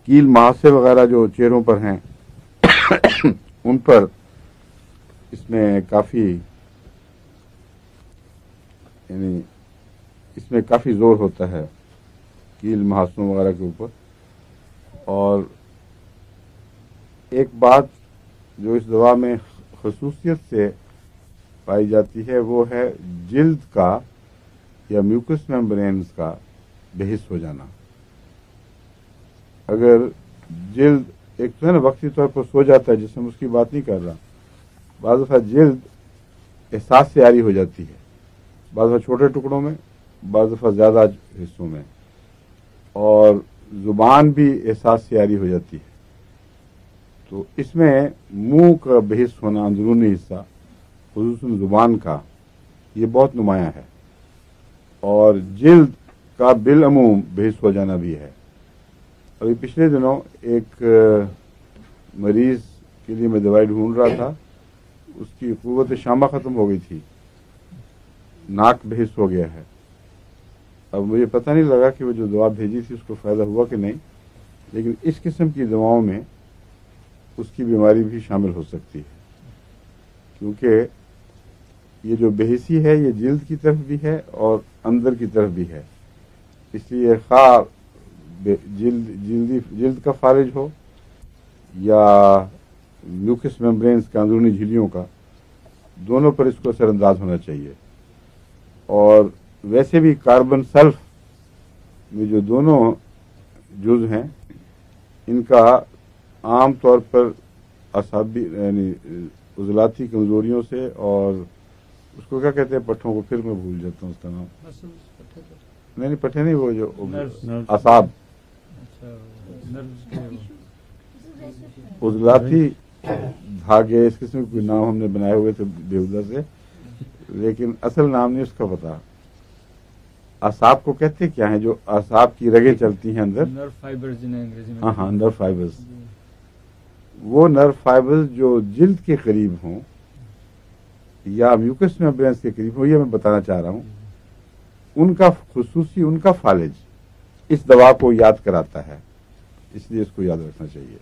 کیل محاسے وغیرہ جو چہروں پر ہیں ان پر اس میں کافی زور ہوتا ہے کیل محاسوں وغیرہ کے اوپر. اور ایک بات جو اس دوا میں خصوصیت سے پائی جاتی ہے وہ ہے جلد کا یا میوکس میمبرینز کا بے حس ہو جانا. اگر جلد ایک تو ہے نا وقتی طور پر سو جاتا ہے جسم، اس کی بات نہیں کر رہا، بعض دفعہ جلد احساس سے عاری ہو جاتی ہے، بعض دفعہ چھوٹے ٹکڑوں میں، بعض دفعہ زیادہ حصوں میں، اور زبان بھی احساس سے عاری ہو جاتی ہے. تو اس میں منہ کا بے حس ہونا، اندرونی حصہ خصوصاً زبان کا، یہ بہت نمایاں ہے. اور جلد کا بالعموم بے حس ہو جانا بھی ہے. ابھی پچھلے دنوں ایک مریض کے لیے میں دوائی ڈھونڈ رہا تھا، اس کی قوت شامہ ختم ہو گئی تھی، ناک بے حس ہو گیا ہے. اب مجھے پتہ نہیں لگا کہ وہ جو دوا بھیجی تھی اس کو فائدہ ہوا کہ نہیں، لیکن اس قسم کی دواؤں میں اس کی بیماری بھی شامل ہو سکتی ہے، کیونکہ یہ جو بے حسی ہے یہ جلد کی طرف بھی ہے اور اندر کی طرف بھی ہے. اس لیے خواہ جلد کا فالج ہو یا میوکس میمبرینز کا، اندرونی جھلیوں کا، دونوں پر اس کو اثر انداز ہونا چاہیے. اور ویسے بھی کاربن سلف میں جو دونوں جز ہیں ان کا عام طور پر اعصابی یعنی عضلاتی کمزوریوں سے، اور اس کو کیا کہتے ہیں پٹھوں کو، پھر میں بھول جاتا ہوں اس کا نام، نہیں پٹھے نہیں، وہ جو اعصاب، عضلاتی دھاگے، اس قسم کے نام ہم نے بنائے ہوئے تھے بےہودہ سے، لیکن اصل نام نہیں اس کا پتا. اعصاب کو کہتے کیا ہیں جو اعصاب کی رگیں چلتی ہیں اندر؟ نرو فائبرز انگریزی میں. ہاں نرو فائبرز. وہ نرو فائبرز جو جلد کے قریب ہوں یا میوکس میمبرینز کے قریب ہوں، یہ میں بتانا چاہ رہا ہوں، ان کا خصوصی ان کا فالج اس دوا کو یاد کراتا ہے، اس لیے اس کو یاد رکھنا چاہیے.